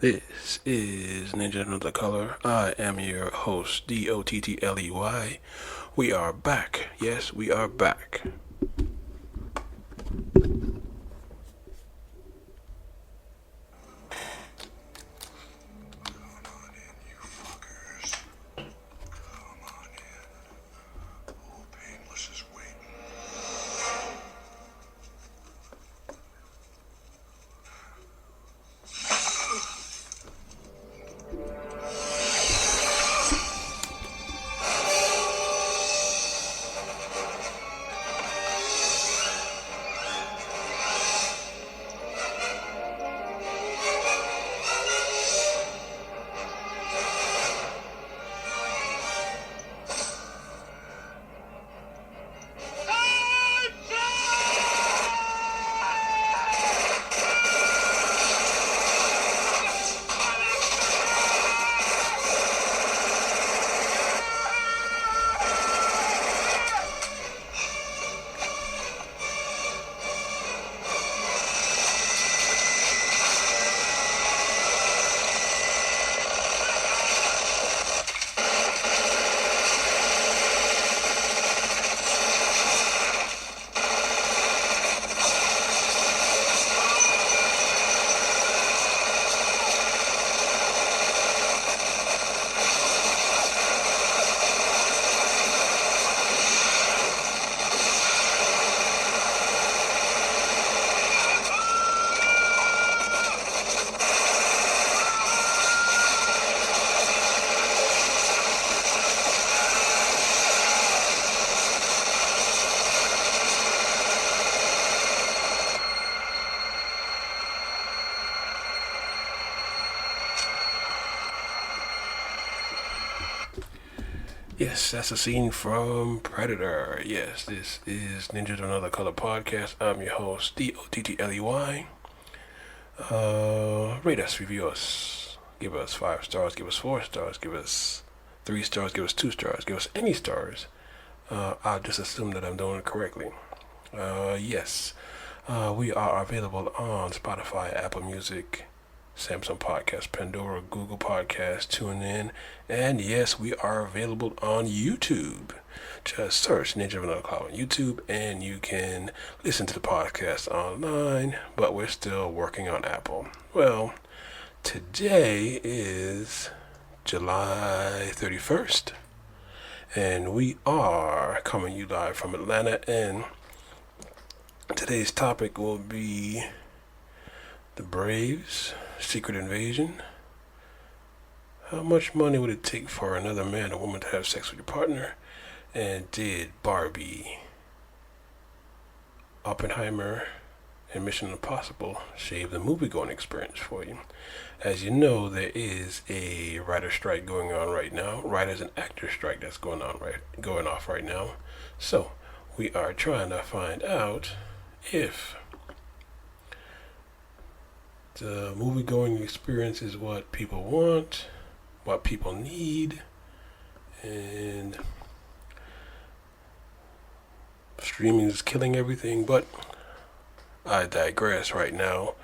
This is Ninja Another Color. I am your host, Dottley. We are back. Yes, we are back. Yes, that's a scene from Predator. Yes, this is Ninja Another Color podcast. I'm your host, Dottley. Rate us, review us, give us 5 stars, give us 4 stars, give us 3 stars, give us 2 stars, give us any stars. I'll just assume that I'm doing it correctly. Yes, we are available on Spotify, Apple Music, Samsung Podcast, Pandora, Google Podcast, TuneIn, and yes, we are available on YouTube. Just search Ninja of Another Cloud on YouTube, and you can listen to the podcast online, but we're still working on Apple. Well, today is July 31st, and we are coming you live from Atlanta, and today's topic will be the Braves Secret Invasion. How much money would it take for another man or woman to have sex with your partner? And did Barbie, Oppenheimer, and Mission Impossible shave the movie-going experience for you? As you know, there is a writer strike going on right now. Writers and actors strike that's going off right now. So we are trying to find out if the movie-going experience is what people want, what people need, and streaming is killing everything, but I digress right now.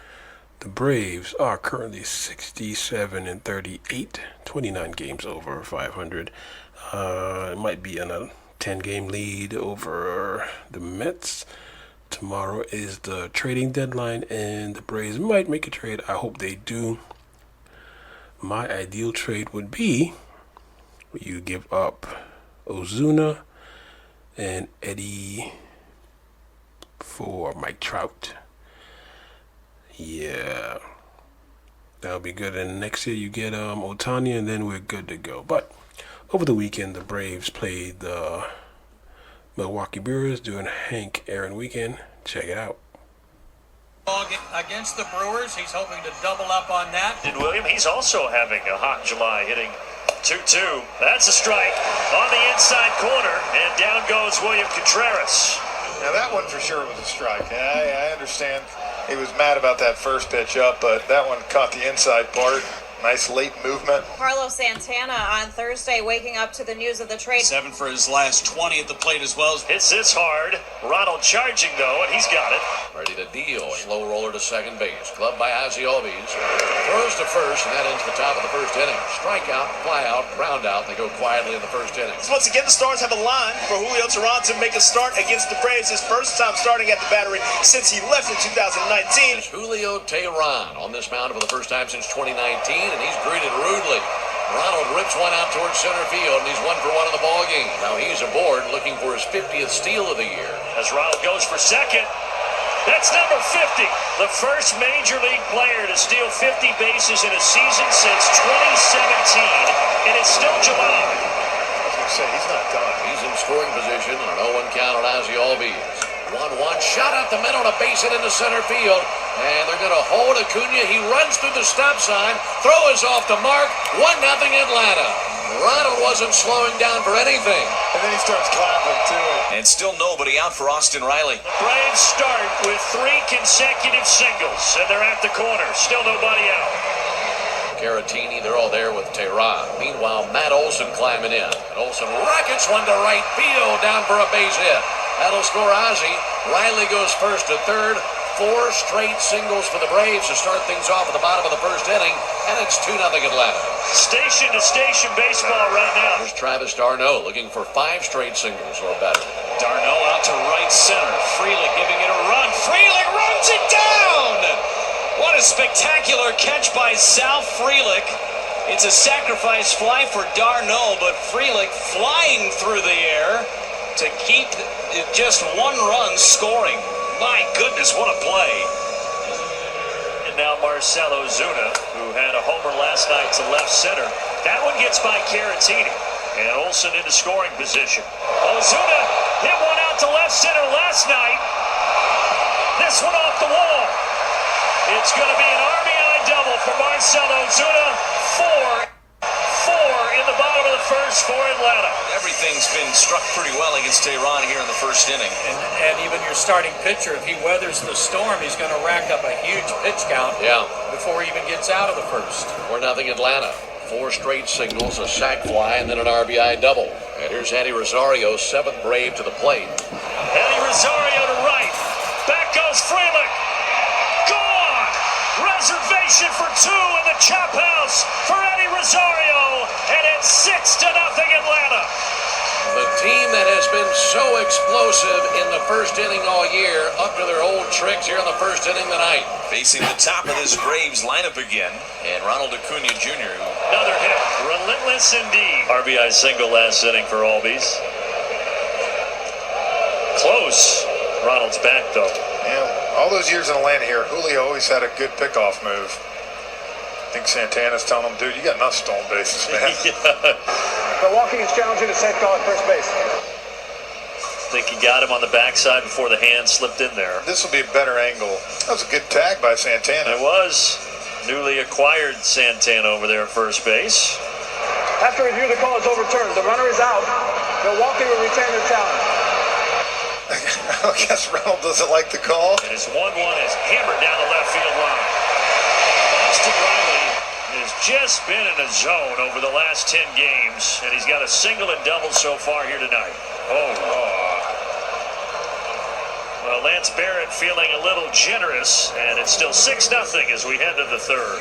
The Braves are currently 67-38, 29 games over 500. It might be in a 10-game lead over the Mets. Tomorrow is the trading deadline, and the Braves might make a trade. I hope they do. My ideal trade would be you give up Ozuna and Eddie for Mike Trout. Yeah, that'll be good. And next year you get Ohtani, and then we're good to go. But over the weekend, the Braves played the Milwaukee Brewers doing Hank Aaron weekend. Check it out. Against the Brewers, he's hoping to double up on that. And William, he's also having a hot July, hitting 2-2. That's a strike on the inside corner, and down goes William Contreras. Now that one for sure was a strike. I understand he was mad about that first pitch up, but that one caught the inside part Nice late movement. Carlos Santana on Thursday waking up to the news of the trade. 7 for his last 20 at the plate as well. Hits this hard. Ronald charging, though, and he's got it. Ready to deal. Slow roller to second base. Clubbed by Ozzie Albies. Throws to first, and that ends the top of the first inning. Strikeout, fly out, ground out. They go quietly in the first inning. Once again, the Stars have a line for Julio Teheran to make a start against the Braves. His first time starting at the Battery since he left in 2019. It's Julio Teheran on this mound for the first time since 2019, and he's greeted rudely. Ronald rips one out towards center field, and he's 1 for 1 in the ball game. Now he's aboard looking for his 50th steal of the year. As Ronald goes for second. That's number 50. The first major league player to steal 50 bases in a season since 2017, and it's still July. I was going to say, he's not done. He's in scoring position on an 0-1 count on Ozzie Albies. 1-1, shot up the middle to base it into center field, and they're going to hold Acuna. He runs through the stop sign, throw is off the mark, 1-0 Atlanta. Ronald wasn't slowing down for anything. And then he starts clapping, too. And still nobody out for Austin Riley. Braves start with 3 consecutive singles, and they're at the corner. Still nobody out. Caratini, they're all there with Teheran. Meanwhile, Matt Olson climbing in. And Olson rockets one to right field, down for a base hit. That'll score Ozzie. Riley goes first to third. 4 straight singles for the Braves to start things off at the bottom of the first inning, and it's 2-0 Atlanta. Station to station baseball right now. Here's Travis d'Arnaud looking for 5 straight singles or better. Darno out to right center. Frelick giving it a run. Frelick runs it down! What a spectacular catch by Sal Frelick. It's a sacrifice fly for d'Arnaud, but Frelick flying through the air to keep just 1 run scoring. My goodness, what a play. And now Marcell Ozuna, who had a homer last night to left center. That one gets by Caratini. And Olson into scoring position. Ozuna hit one out to left center last night. This one off the wall. It's going to be an RBI double for Marcell Ozuna. 4 in the bottom of the first for Atlanta. Everything's been struck pretty well against Teheran here in the first inning. And even your starting pitcher, if he weathers the storm, he's going to rack up a huge pitch count before he even gets out of the first. 4-0 Atlanta. 4 straight singles, a sac fly, and then an RBI double. And here's Eddie Rosario, 7th Brave to the plate. Eddie Rosario to right. Back goes Frelick. Gone! Reservation for 2 in the chop house for Eddie Rosario. And it's 6-0 Atlanta. The team that has been so explosive in the first inning all year, up to their old tricks here in the first inning tonight. Facing the top of this Braves lineup again, and Ronald Acuna Jr. Another hit. Relentless indeed. RBI single last inning for Albies. Close. Ronald's back, though. Yeah, all those years in Atlanta here, Julio always had a good pickoff move. I think Santana's telling him, dude, you got enough stolen bases, man. Milwaukee is challenging a safe call at first base. Think he got him on the backside before the hand slipped in there. This will be a better angle. That was a good tag by Santana. It was. Newly acquired Santana over there at first base. After review, the call is overturned. The runner is out. Milwaukee will retain their challenge. I guess Ronald doesn't like the call. And his 1-1 is hammered down the left field line. Austin Riley has just been in a zone over the last 10 games, and he's got a single and double so far here tonight. Well, Lance Barrett feeling a little generous, and it's still 6-0 as we head to the third.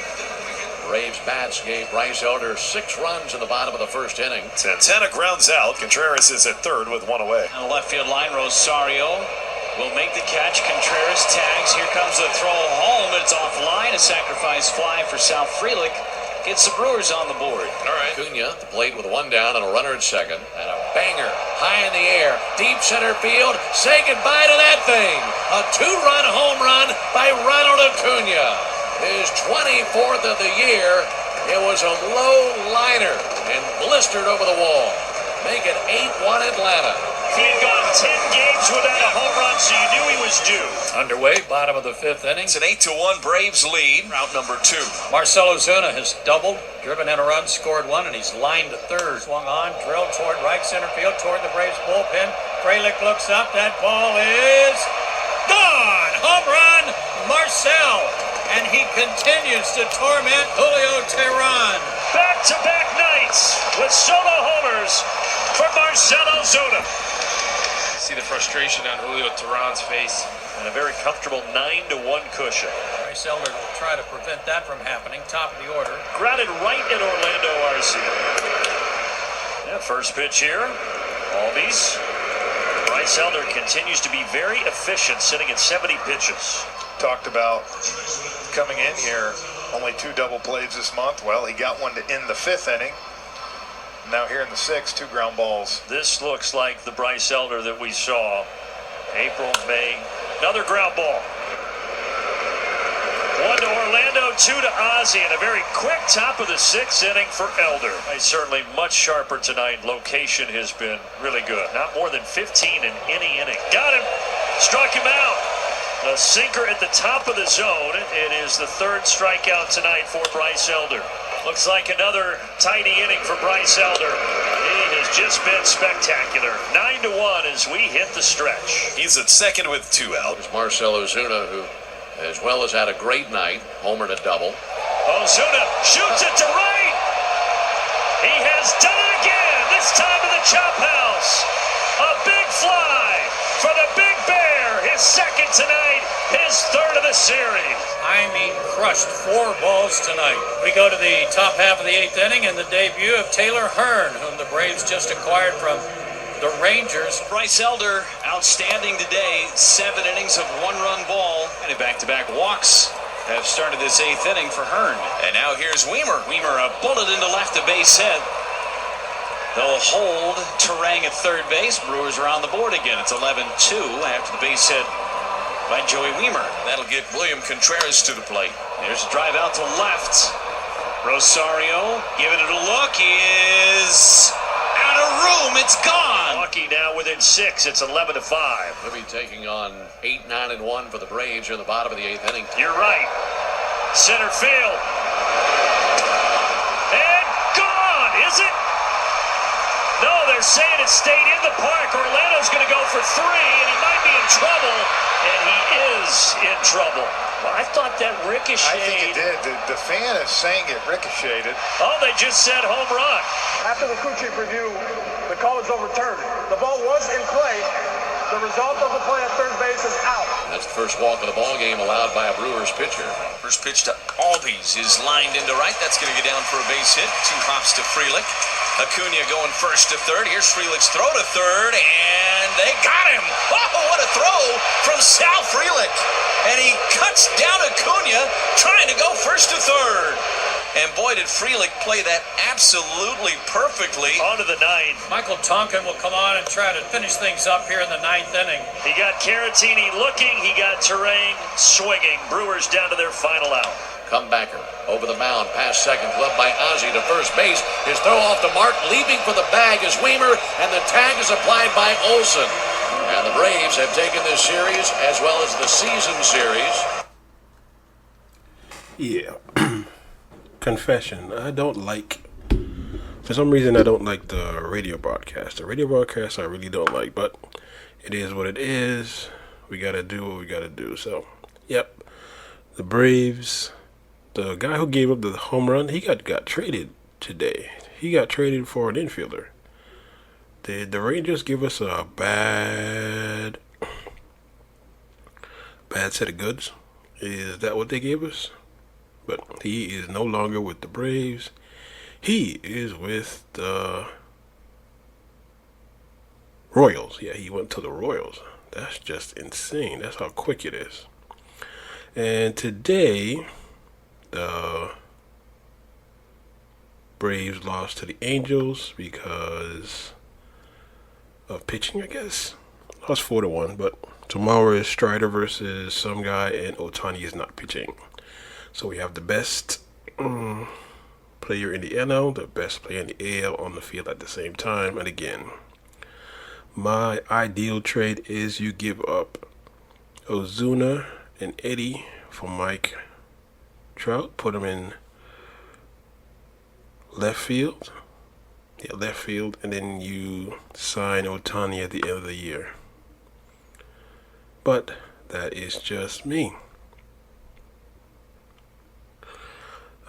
Braves bats gave Bryce Elder 6 runs in the bottom of the first inning. Santana grounds out. Contreras is at third with 1 away. On the left field line, Rosario will make the catch. Contreras tags. Here comes the throw home. It's offline. A sacrifice fly for Sal Frelick. Gets the Brewers on the board. All right. Acuna at the plate with 1 down and a runner at second. And a banger high in the air. Deep center field. Say goodbye to that thing. A 2-run home run by Ronald Acuna. His 24th of the year. It was a low liner and blistered over the wall. Make it 8-1 Atlanta. He had gone 10 games without a home run, so you knew he was due. Underway, bottom of the 5th inning. It's an 8-1 Braves lead. Route number 2. Marcell Ozuna has doubled, driven in a run, scored 1, and he's lined to third. Swung on, drilled toward right center field, toward the Braves bullpen. Frelick looks up. That ball is gone. Home run, Marcell. and he continues to torment Julio Teheran. Back-to-back nights with solo homers for Marcell Ozuna. See the frustration on Julio Teheran's face. And a very comfortable 9-1 cushion. Bryce Elder will try to prevent that from happening. Top of the order. Grounded right in Orlando Arcia. Yeah, first pitch here. Albies. Bryce Elder continues to be very efficient, sitting at 70 pitches. Talked about coming in here, only 2 double plays this month. Well, he got one to end the 5th inning. Now here in the 6th, 2 ground balls. This looks like the Bryce Elder that we saw April, May. Another ground ball. 1 to Orlando, 2 to Ozzie, and a very quick top of the 6th inning for Elder. He's certainly much sharper tonight. Location has been really good. Not more than 15 in any inning. Got him. Struck him out. A sinker at the top of the zone. It is the 3rd strikeout tonight for Bryce Elder. Looks like another tidy inning for Bryce Elder. He has just been spectacular. 9-1 as we hit the stretch. He's at second with 2 out. There's Marcell Ozuna, who as well has had a great night, homered a double. Ozuna shoots it to right. He has done it again, this time to the chop house. A big fly for the Big Bear. His 2nd tonight, his 3rd of the series. I mean, crushed 4 balls tonight. We go to the top half of the 8th inning and the debut of Taylor Hearn, whom the Braves just acquired from the Rangers. Bryce Elder, outstanding today. 7 innings of 1-run ball and a back-to-back walks have started this 8th inning for Hearn. And now here's Weimer. Weimer, a bullet into left, a base hit. They'll hold Terang at third base. Brewers are on the board again. It's 11-2 after the base hit by Joey Weimer. That'll get William Contreras to the plate. There's a drive out to left. Rosario giving it a look. He is out of room. It's gone. Milwaukee now within 6. It's 11-5. He'll be taking on 8, 9, and 1 for the Braves here in the bottom of the 8th inning. You're right. Center field. And gone, is it? No, they're saying it stayed in the park. Orlando's going to go for 3, and he might be in trouble. And he is in trouble. Well, I thought that ricocheted. I think it did. The fan is saying it ricocheted. Oh, they just said home run. After the crew chief review, the call is overturned. The ball was in play. The result of the play at third base is out. That's the first walk of the ball game allowed by a Brewers pitcher. First pitch to Albies is lined into right. That's going to get down for a base hit. 2 hops to Frelick. Acuna going first to third. Here's Frelick's throw to third, and they got him. Oh, what a throw from Sal Frelick. And he cuts down Acuna, trying to go first to third. And boy, did Frelick play that absolutely perfectly. On to the 9th. Michael Tonkin will come on and try to finish things up here in the 9th inning. He got Caratini looking. He got Terang swinging. Brewers down to their final out. Comebacker over the mound, past second, gloved by Ozzie to first base. His throw off the mark, leaping for the bag is Weimer, and the tag is applied by Olsen. And the Braves have taken this series as well as the season series. Yeah. Confession. For some reason, I don't like the radio broadcast. The radio broadcast I really don't like, but it is what it is. We got to do what we got to do. So, yep. The Braves, the guy who gave up the home run, he got traded today. He got traded for an infielder. Did the Rangers give us a bad set of goods? Is that what they gave us? But he is no longer with the Braves. He is with the Royals. Yeah, he went to the Royals. That's just insane. That's how quick it is. And today, the Braves lost to the Angels because of pitching, I guess. Lost 4-1, but tomorrow is Strider versus some guy, and Ohtani is not pitching. So we have the best player in the NL, the best player in the AL on the field at the same time. And again, my ideal trade is you give up Ozuna and Eddie for Mike Trout, put him in left field. Yeah, left field, and then you sign Ohtani at the end of the year. But that is just me.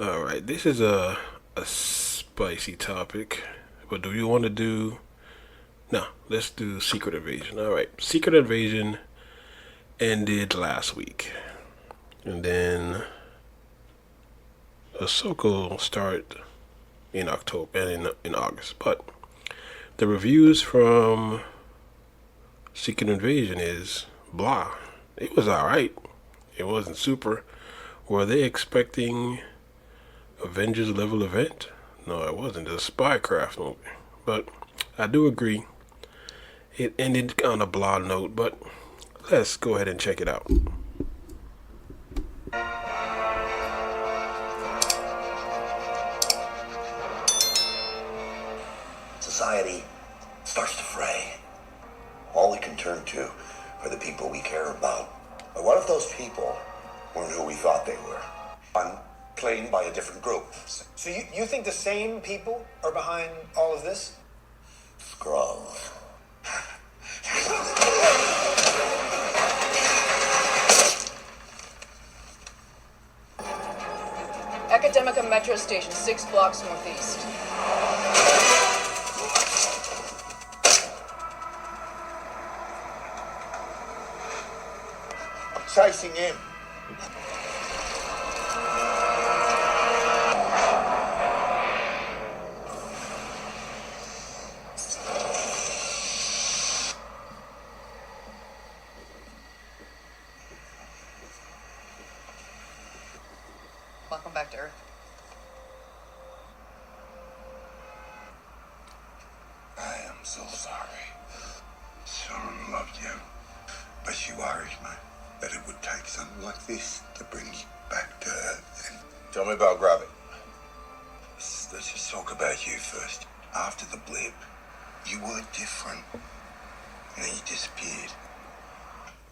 Alright, this is a spicy topic. But do you want to do... No, let's do Secret Invasion. Alright, Secret Invasion ended last week. And then Ahsoka will start in October and in August. But the reviews from Secret Invasion is blah. It was alright. It wasn't super. Were they expecting Avengers level event? No, it wasn't. It's a spycraft movie. But I do agree. It ended on a blah note, but let's go ahead and check it out. Society starts to fray. All we can turn to are the people we care about. But what if those people weren't who we thought they were? Claimed by a different group. So you think the same people are behind all of this? Skrulls. Academica Metro Station, 6 blocks northeast. Chasing him. Welcome back to Earth. I am so sorry. Sharon loved you, but she worries me that it would take something like this to bring you back to Earth. And tell me about Gravity. Let's just talk about you first. After the blip, you were different, and then you disappeared.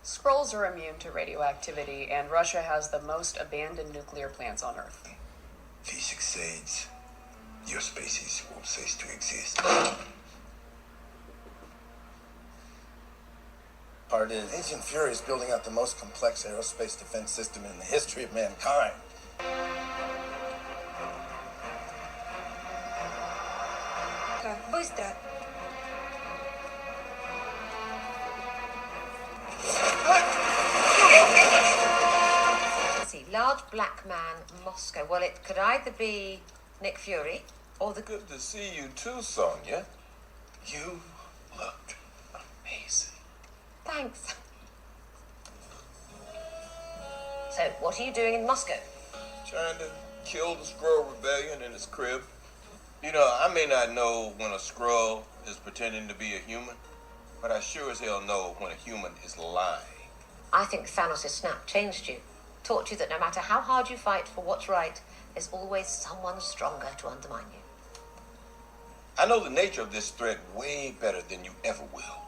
Skrulls are immune to radioactivity, and Russia has the most abandoned nuclear plants on Earth. If he succeeds, your species will cease to exist. Part is, Agent Fury is building out the most complex aerospace defense system in the history of mankind. Who is that? See, large black man, Moscow. Well, it could either be Nick Fury or the... Good to see you too, Sonia. You looked amazing. Thanks. So, what are you doing in Moscow? Trying to kill the Skrull Rebellion in its crib. You know, I may not know when a Skrull is pretending to be a human, but I sure as hell know when a human is lying. I think Thanos' snap changed you. Taught you that no matter how hard you fight for what's right, there's always someone stronger to undermine you. I know the nature of this threat way better than you ever will.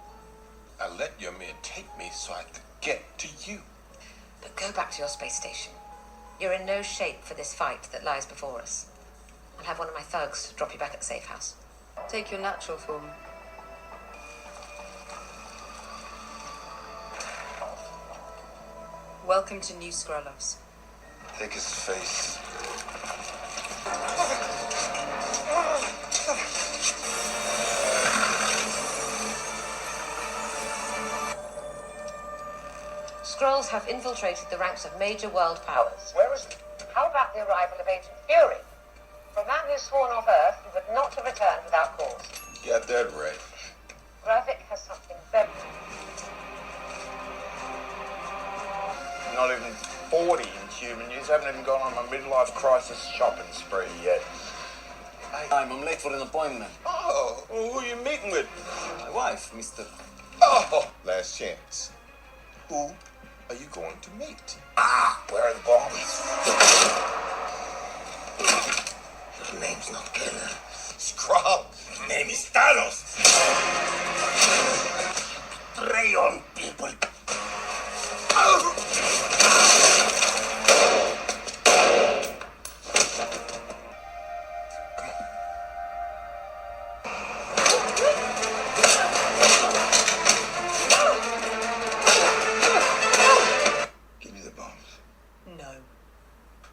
I let your men take me so I could get to you. But go back to your space station. You're in no shape for this fight that lies before us. I'll have one of my thugs drop you back at the safe house. Take your natural form. Welcome to New Skrullovs. Take his face. Skrulls have infiltrated the ranks of major world powers. Where is he? How about the arrival of Agent Fury? For a man who's sworn off Earth, he would not have returned without cause. You got that right. Gravik has something very... Not even 40 in human years. Haven't even gone on my midlife crisis shopping spree yet. I'm late for an appointment. Oh, who are you meeting with? My wife, Mr. Oh, last chance. Who are you going to meet? Where are the bombs? Your name's not Killer. Skrull. His name is Thanos. Prey on people.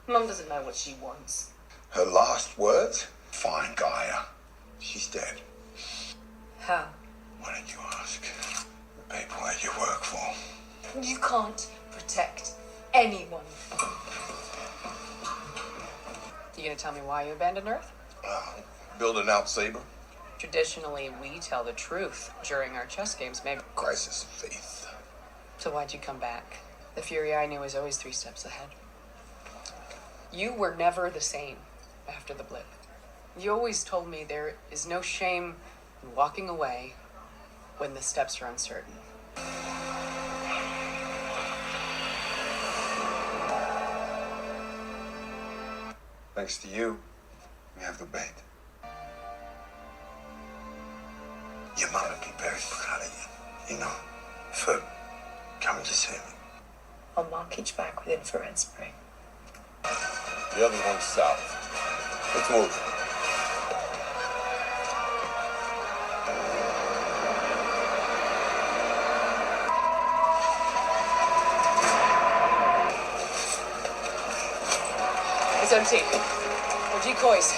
Mum doesn't know what she wants. last words? Fine, Gaia. She's dead. How? Why don't you ask the people that you work for? You can't protect anyone. You gonna tell me why you abandoned Earth? Building out Saber? Traditionally, we tell the truth during our chess games, maybe. Crisis of faith. So why'd you come back? The Fury I knew was always 3 steps ahead. You were never the same after the blip. You always told me there is no shame in walking away when the steps are uncertain. Thanks to you, we have the bait. Your mom would be very proud of you, for coming to see me. I'll mark each back with infrared spray. The other one's south. Let's move. It's empty. We're decoys.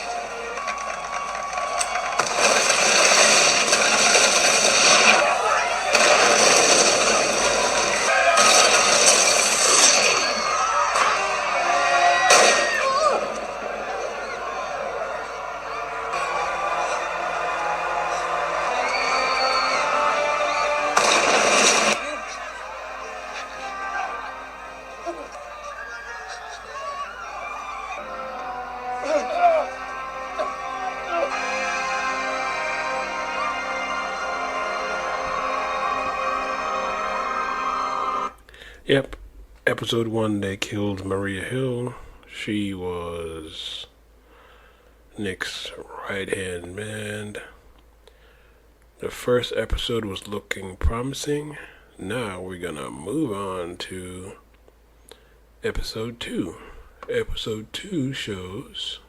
Yep. Episode 1, they killed Maria Hill. She was Nick's right-hand man. The first episode was looking promising. Now we're gonna move on to episode 2. Episode 2 shows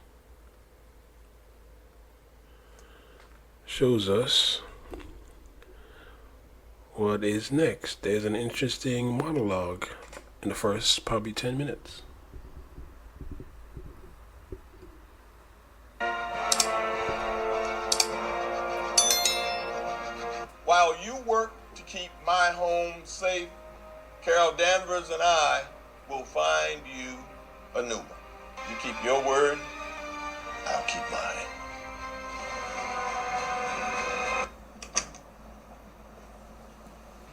us what is next. There's an interesting monologue in the first probably 10 minutes. While you work to keep my home safe, Carol Danvers and I will find you a new one. You keep your word, I'll keep mine.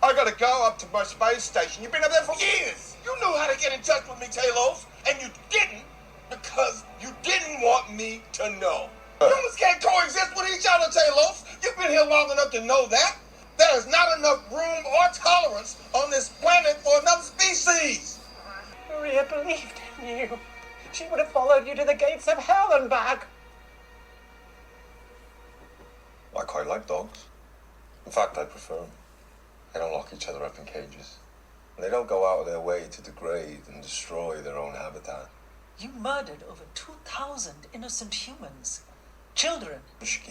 I gotta go up to my space station. You've been up there for years. You knew how to get in touch with me, Talos, and you didn't because you didn't want me to know. Humans can't coexist with each other, Talos. You've been here long enough to know that. There is not enough room or tolerance on this planet for another species. Maria believed in you. She would have followed you to the gates of hell and back. I quite like dogs. In fact, I prefer them. They don't lock each other up in cages. And they don't go out of their way to degrade and destroy their own habitat. You murdered over 2,000 innocent humans. Children. I think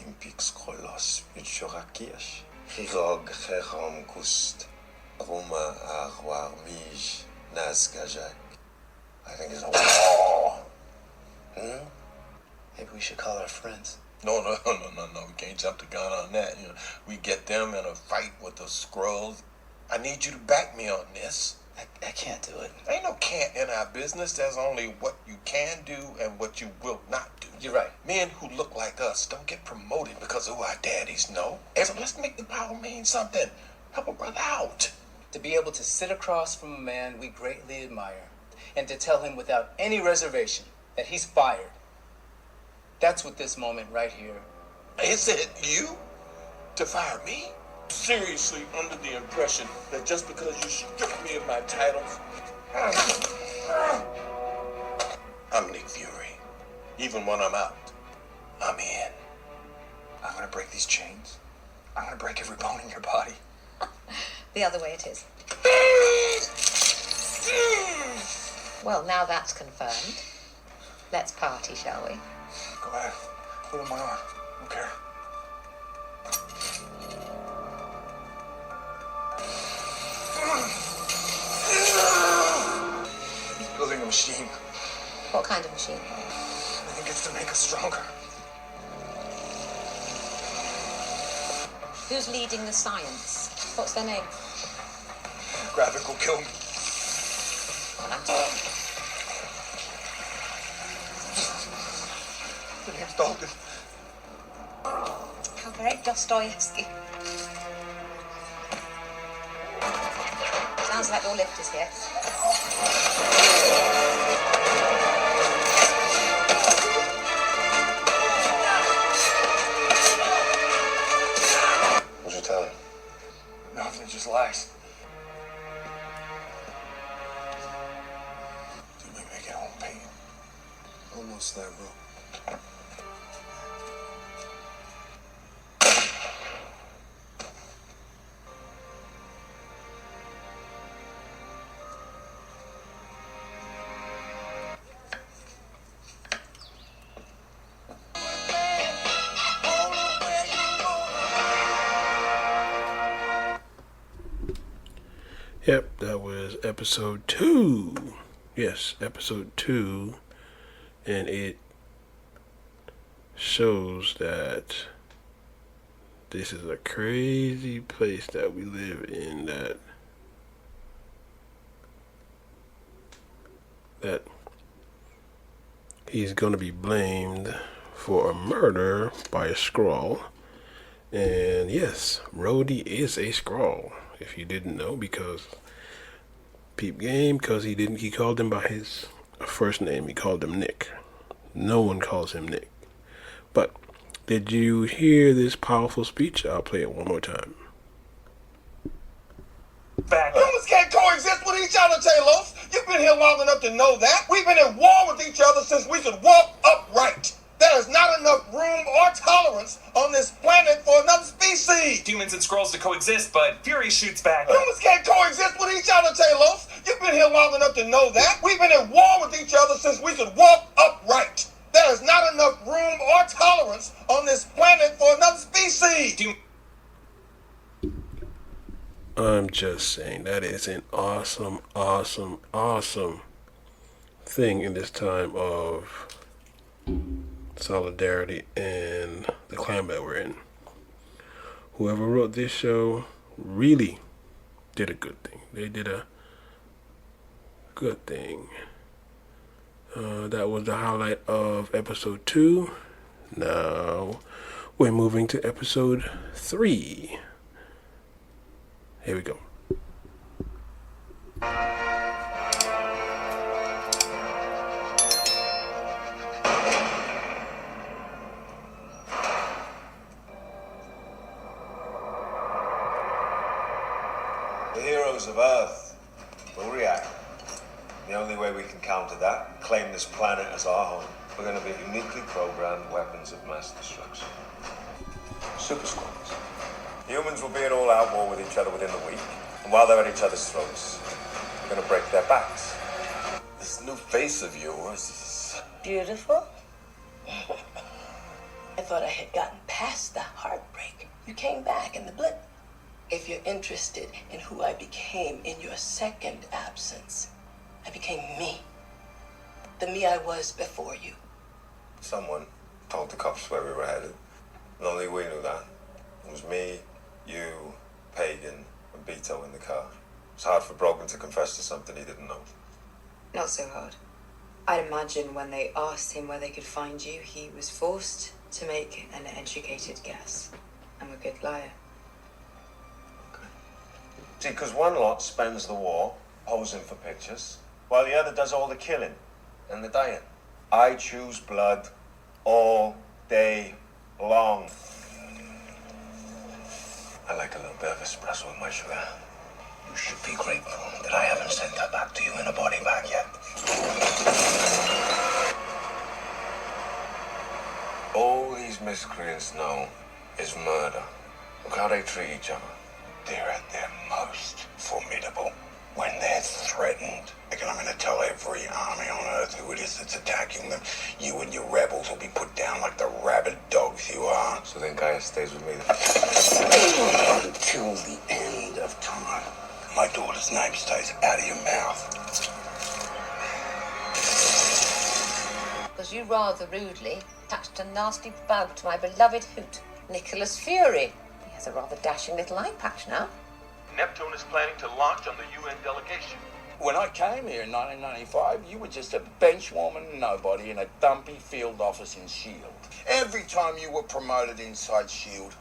it's a war. Maybe we should call our friends. No. We can't jump the gun on that. We get them in a fight with the Skrulls. I need you to back me on this. I can't do it. Ain't no can't in our business. There's only what you can do and what you will not do. You're right. Men who look like us don't get promoted because of who our daddies know. So let's make the power mean something. Help a brother out. To be able to sit across from a man we greatly admire and to tell him without any reservation that he's fired. That's what this moment right here. Is it you to fire me? Seriously under the impression that just because you stripped me of my titles, I'm Nick Fury. Even when I'm out, I'm in. I'm gonna break these chains. I'm gonna break every bone in your body. The other way it is. Well, now that's confirmed. Let's party, shall we? Go ahead. Put it on my arm. I don't care. He's building a machine. What kind of machine? I think It's to make us stronger. Who's leading the science? What's their name? Graphic will kill me. The name's Dalton. How very Dostoevsky. Sounds like your lift is here. What'd you tell him? Nothing, just lies. Did we make it home, Peyton? Almost there, bro. Yep, that was episode 2. Yes, episode 2. And it shows that this is a crazy place that we live in, that he's going to be blamed for a murder by a Skrull. And yes, Rhodey is a Skrull, if you didn't know, because peep game, because he called him by his first name. He called him Nick. No one calls him Nick. But did you hear this powerful speech? I'll play it one more time. Humans can't coexist with each other, Talos. You've been here long enough to know that. We've been at war with each other since we could walk upright. There is not enough room or tolerance on this planet for another species. Humans and Skrulls to coexist, but Fury shoots back. Humans can't coexist with each other, Talos. You've been here long enough to know that. We've been at war with each other since we could walk upright. There is not enough room or tolerance on this planet for another species. I'm just saying, that is an awesome, awesome, awesome thing in this time of solidarity and the climate we're in. Whoever wrote this show really did a good thing. They did a good thing. That was the highlight of episode 2. Now we're moving to episode 3. Here we go. The heroes of Earth will react. The only way we can counter that, claim this planet as our home, we're going to be uniquely programmed weapons of mass destruction. Super squads. Humans will be in all-out war with each other within the week, and while they're at each other's throats, we're going to break their backs. This new face of yours is beautiful. I thought I had gotten past the heartbreak. You came back in the blip. If you're interested in who I became in your second absence, I became me. The me I was before you. Someone told the cops where we were headed. And only we knew that. It was me, you, Pagan, and Beto in the car. It's hard for Brogan to confess to something he didn't know. Not so hard. I'd imagine when they asked him where they could find you, he was forced to make an educated guess. I'm a good liar. See, because one lot spends the war posing for pictures, while the other does all the killing and the dying. I choose blood all day long. I like a little bit of espresso with my sugar. You should be grateful that I haven't sent her back to you in a body bag yet. All these miscreants know is murder. Look how they treat each other. They're at their most formidable when they're threatened. And I'm going to tell every army on Earth who it is that's attacking them. You and your rebels will be put down like the rabid dogs you are. So then Gaia stays with me. Until the end of time. My daughter's name stays out of your mouth. Because because you rather rudely attached a nasty bug to my beloved hoot, Nicholas Fury. He has a rather dashing little eye patch now. Neptune is planning to launch on the UN delegation. When I came here in 1995, you were just a benchwarming nobody in a dumpy field office in S.H.I.E.L.D. Every time you were promoted inside S.H.I.E.L.D.,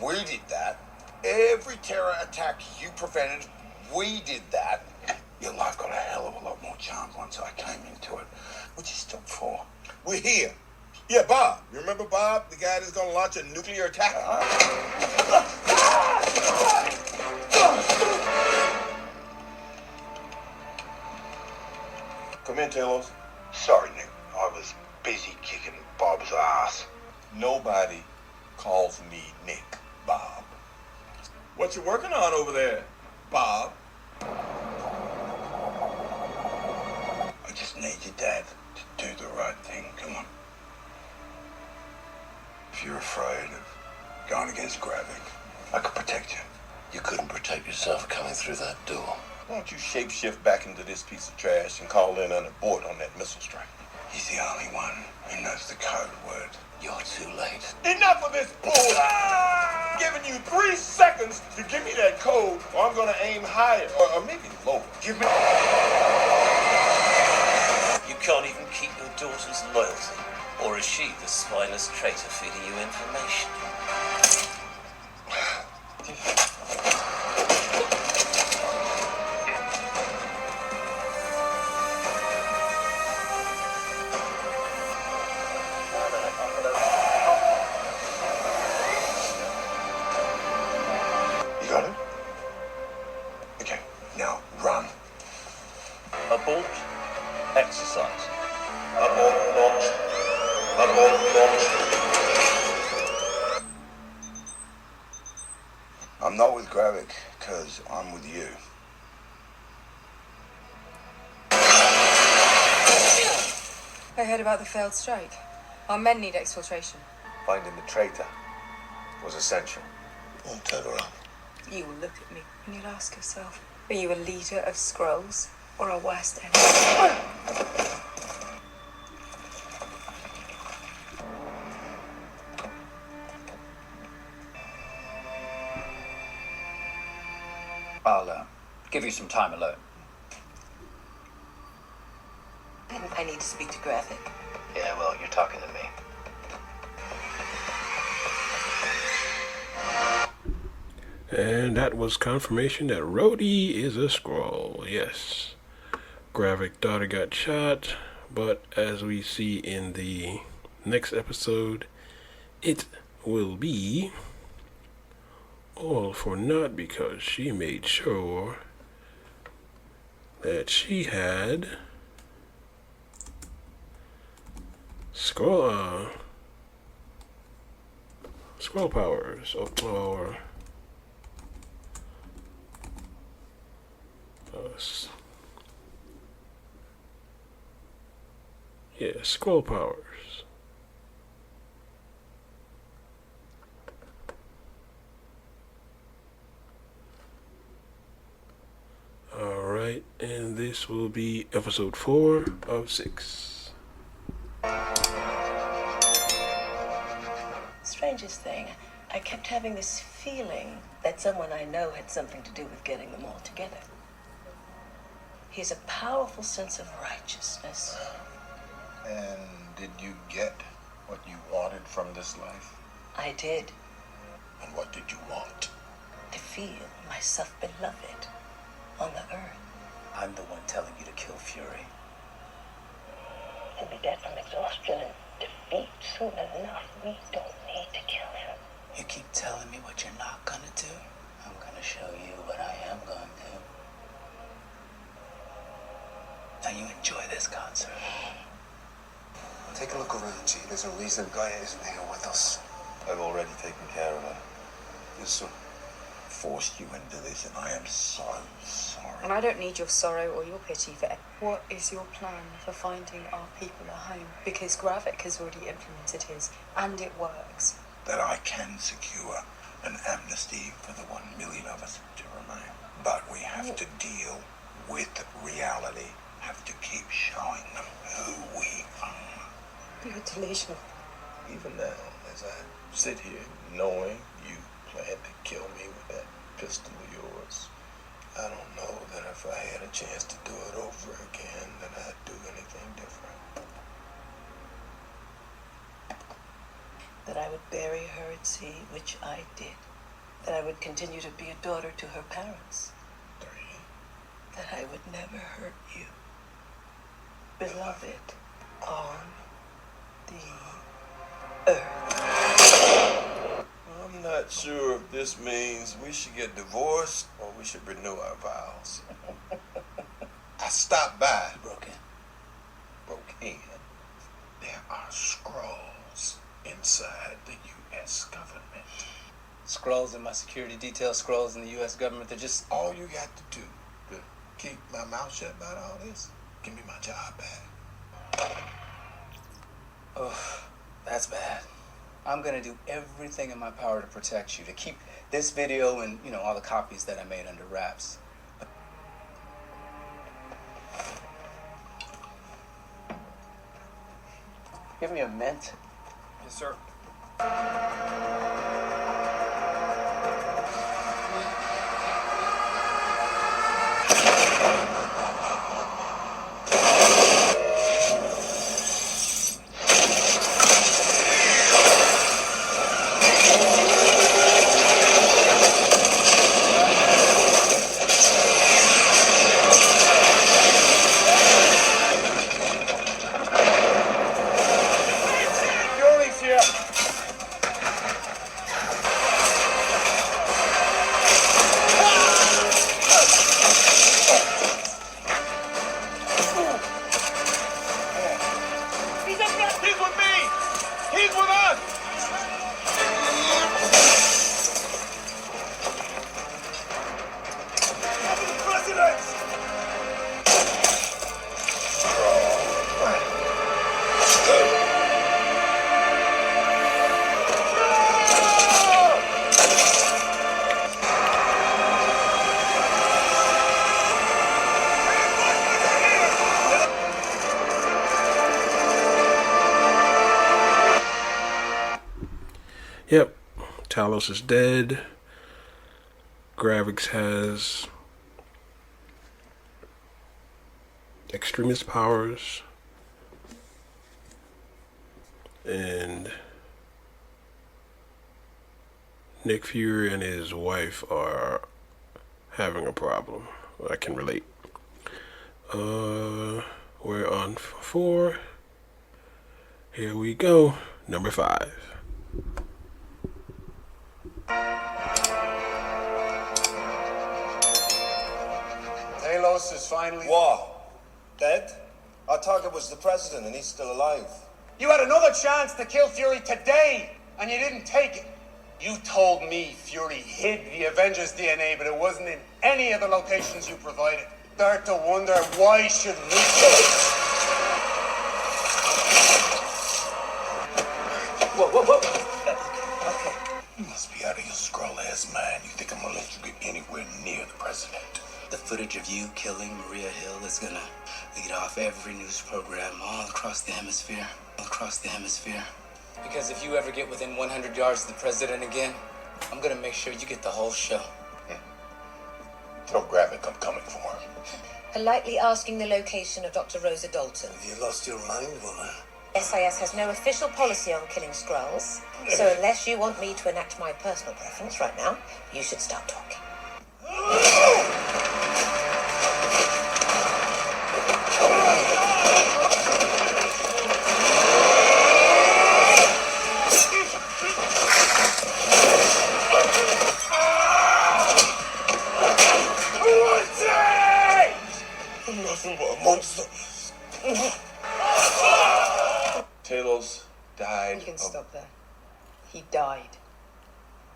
we did that. Every terror attack you prevented, we did that. Your life got a hell of a lot more charm once I came into it. What'd you stop for? We're here. Yeah, Bob. You remember Bob, the guy that's gonna launch a nuclear attack? Come in, Talos. Sorry, Nick. I was busy kicking Bob's ass. Nobody calls me Nick, Bob. What you working on over there, Bob? I just need your dad to do the right thing. Come on. If you're afraid of going against Gravik, I could protect you. You couldn't protect yourself coming through that door. Why don't you shapeshift back into this piece of trash and call in an abort on that missile strike? He's the only one who knows the code word. You're too late. Enough of this bull! Giving you 3 seconds to give me that code, or I'm gonna aim higher, or maybe lower. Give me... You can't even keep your daughter's loyalty. Or is she the spineless traitor feeding you information? You got it? Okay, now run. Abort. Exercise. Abort launch. Abort launch. I'm not with Gravik, because I'm with you. I heard about the failed strike. Our men need exfiltration. Finding the traitor was essential. Won't turn her up. You will look at me and you'll ask yourself, are you a leader of Skrulls or a West End? I'll give you some time alone. I need to speak to Gravik. Yeah, well, you're talking to me. And that was confirmation that Rhodey is a Skrull. Yes. Gravik daughter got shot, but as we see in the next episode, it will be all for naught because she made sure that she had Skrull powers, or yeah, Skrull powers. Alright, and this will be episode 4 of 6. Strangest thing, I kept having this feeling that someone I know had something to do with getting them all together. He has a powerful sense of righteousness. And did you get what you wanted from this life? I did. And what did you want? To feel myself beloved on the earth. I'm the one telling you to kill Fury. He'll be dead from exhaustion and defeat soon enough. We don't need to kill him. You keep telling me what you're not gonna do. I'm gonna show you what I am going to. Now you enjoy this concert. Take a look around, G. There's a reason Gaia isn't here with us. I've already taken care of her. Yes, sir. Forced you into this, and I am so sorry. And I don't need your sorrow or your pity for it. What is your plan for finding our people at home? Because Gravik has already implemented his, and it works. That I can secure an amnesty for the 1 million of us to remain. But we have to deal with reality. Have to keep showing them who we are. You're delusional. Even now, as I sit here knowing you plan to kill me with that pistol of yours, I don't know that if I had a chance to do it over again, that I'd do anything different. That I would bury her at sea, which I did. That I would continue to be a daughter to her parents. 3. That I would never hurt you, beloved, on the earth. I'm not sure if this means we should get divorced or we should renew our vows. I stopped by. Broke in. There are scrolls inside the U.S. government. Scrolls in my security detail, scrolls in the U.S. government, they're just... All you got to do to keep my mouth shut about all this, give me my job back. Oh, that's bad. I'm gonna do everything in my power to protect you, to keep this video and, you know, all the copies that I made under wraps. Give me a mint. Yes, sir. Fury's here. He's up there! He's with me! He's with us! President! Yep, Talos is dead. Gravix has extremist powers, and Nick Fury and his wife are having a problem. I can relate. We're on 4. Here we go. Number 5. Talos is finally... What? Dead? Our target was the president and he's still alive. You had another chance to kill Fury today, and you didn't take it. You told me Fury hid the Avengers DNA, but it wasn't in any of the locations you provided. Start to wonder, why should we kill it? Whoa. Okay. You must be out of your scroll-ass mind. You think I'm gonna let you get anywhere near the president? The footage of you killing Maria Hill is gonna lead off every news program all across the hemisphere. Because if you ever get within 100 yards of the president again, I'm gonna make sure you get the whole show. Tell Gravik I'm coming for him. Politely asking the location of Dr. Rosa Dalton. Have you lost your mind, woman? SIS has no official policy on killing Skrulls, so unless you want me to enact my personal preference right now, you should start talking. Nothing but a monster. Talos died. You can stop there. He died.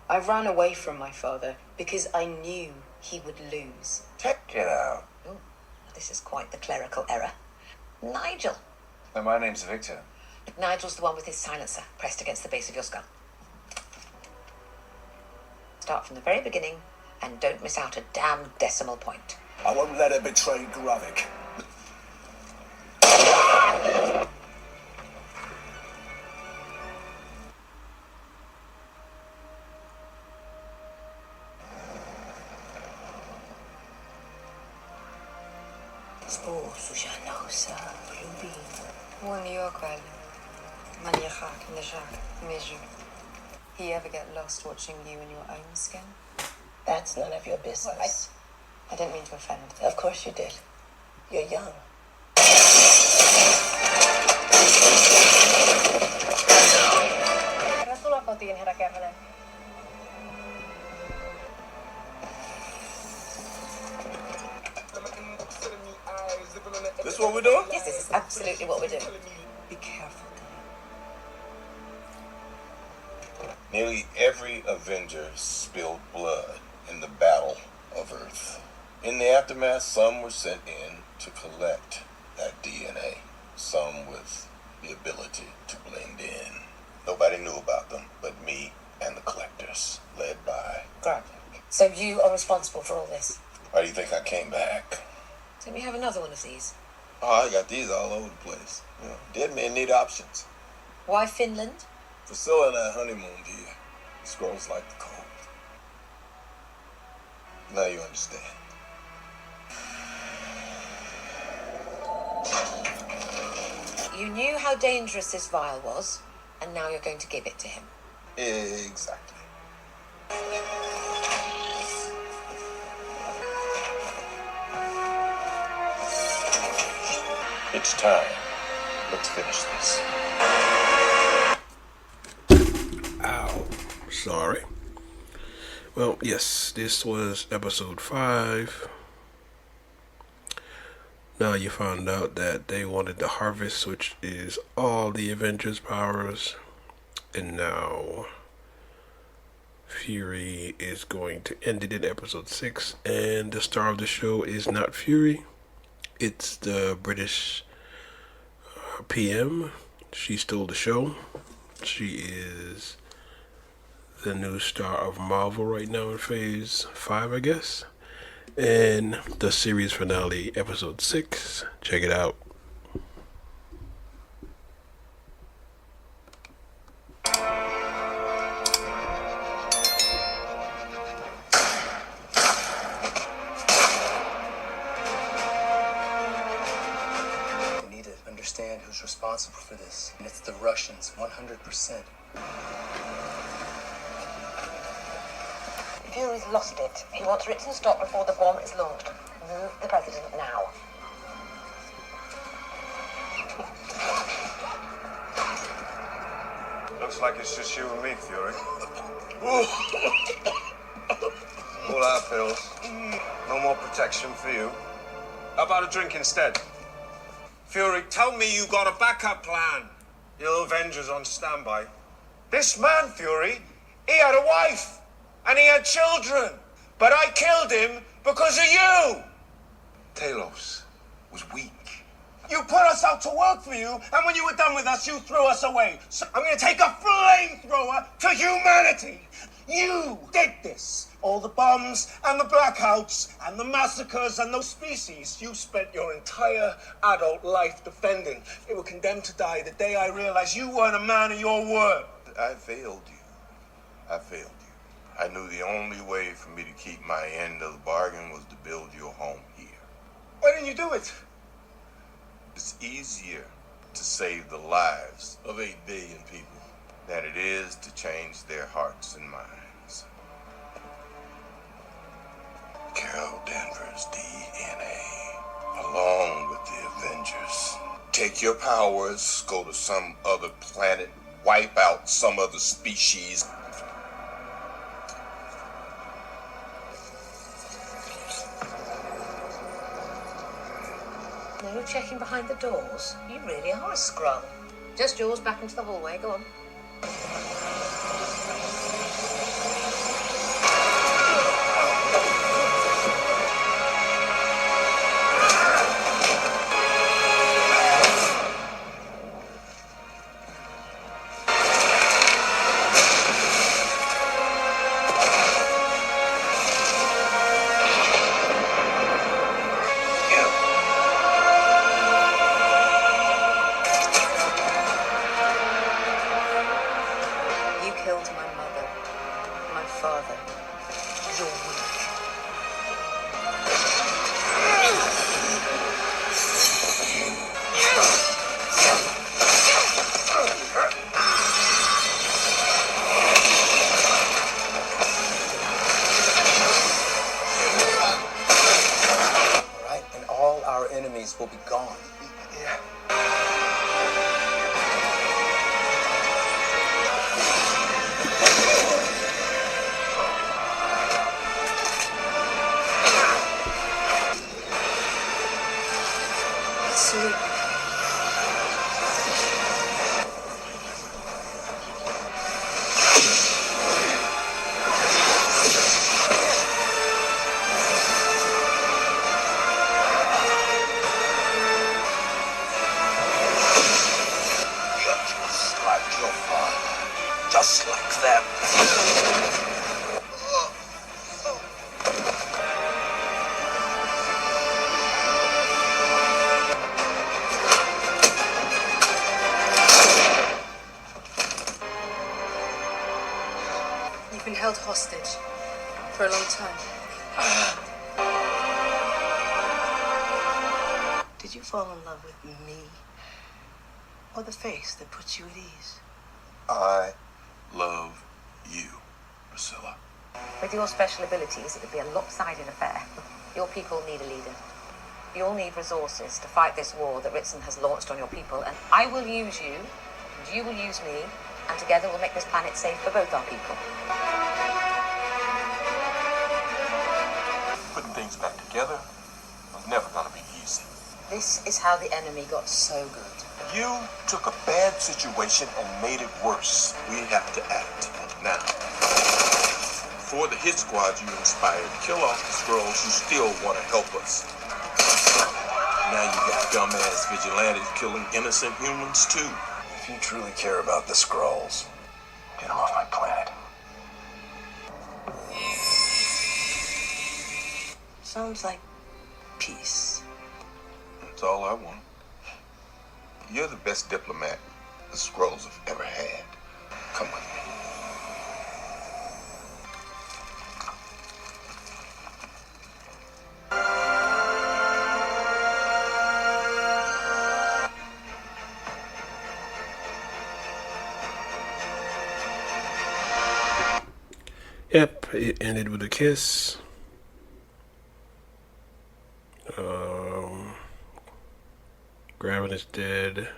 I ran away from my father because I knew he would lose. Get out. Ooh, this is quite the clerical error. Nigel. No, my name's Victor. Nigel's the one with his silencer pressed against the base of your skull. Start from the very beginning and don't miss out a damn decimal point. I won't let her betray Gravik. Sposo já não sabe, Ruby. One New York, well. Maniachak and the Jacques, Major. He ever get lost watching you in your own skin? That's none of your business. I didn't mean to offend. Of course you did. You're young. Tervetuloa kotiin, herra Kerhonen. This what we're doing? Yes, this is absolutely what we're doing. Be careful. Nearly every Avenger spilled blood in the Battle of Earth. In the aftermath, some were sent in to collect that DNA. Some with the ability to blend in. Nobody knew about them but me and the collectors, led by... Right. So you are responsible for all this? Why do you think I came back? Don't we have another one of these? Oh, I got these all over the place. You know, dead men need options. Why Finland? For still on that honeymoon, dear. Scrolls like the cold. Now you understand. You knew how dangerous this vial was, and now you're going to give it to him. Exactly. It's time. Let's finish this. Ow. Sorry. Well, yes, this was episode 5. Now you found out that they wanted the harvest, which is all the Avengers' powers. And now Fury is going to end it in episode 6. And the star of the show is not Fury. It's the British PM. She stole the show. She is the new star of Marvel right now in phase 5, I guess. And the series finale, episode 6. Check it out. We need to understand who's responsible for this. And it's the Russians, 100%. Fury's lost it. He wants written stop before the bomb is launched. Move the president now. Looks like it's just you and me, Fury. All our pills. No more protection for you. How about a drink instead? Fury, tell me you got a backup plan. Your Avengers on standby. This man, Fury, he had a wife. And he had children. But I killed him because of you. Talos was weak. You put us out to work for you, and when you were done with us, you threw us away. So I'm going to take a flamethrower to humanity. You did this. All the bombs and the blackouts and the massacres and those species you spent your entire adult life defending. They were condemned to die the day I realized you weren't a man of your word. I failed you. I failed you. I knew the only way for me to keep my end of the bargain was to build your home here. Why didn't you do it? It's easier to save the lives of 8 billion people than it is to change their hearts and minds. Carol Danvers' DNA, along with the Avengers. Take your powers, go to some other planet, wipe out some other species. No checking behind the doors. You really are a scrum. Just yours back into the hallway. Go on. will be gone. Yeah. Sleep. Just like your father. Just like them. You've been held hostage for a long time. Did you fall in love with me? Or the face that puts you at ease? I love you, Priscilla. With your special abilities, it would be a lopsided affair. Your people need a leader. You'll need resources to fight this war that Ritson has launched on your people, and I will use you, and you will use me, and together we'll make this planet safe for both our people. Putting things back together was never gonna be easy. This is how the enemy got so good. You took a bad situation and made it worse. We have to act now. For the hit squad you inspired, kill off the Skrulls who still want to help us. Now you got dumbass vigilantes killing innocent humans too. If you truly care about the Skrulls, get them off my planet. Sounds like peace. That's all I want. You're the best diplomat the Skrulls have ever had. Come with me. Yep, it ended with a kiss. Gravin is dead.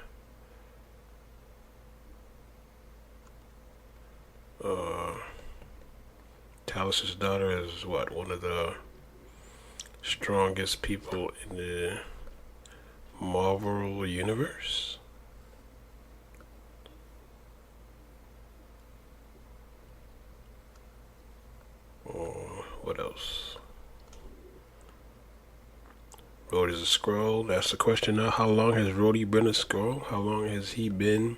Talos' daughter is what? One of the strongest people in the Marvel universe. What else? Rhodey's a Skrull. That's the question now. How long has Rhodey been a Skrull? How long has he been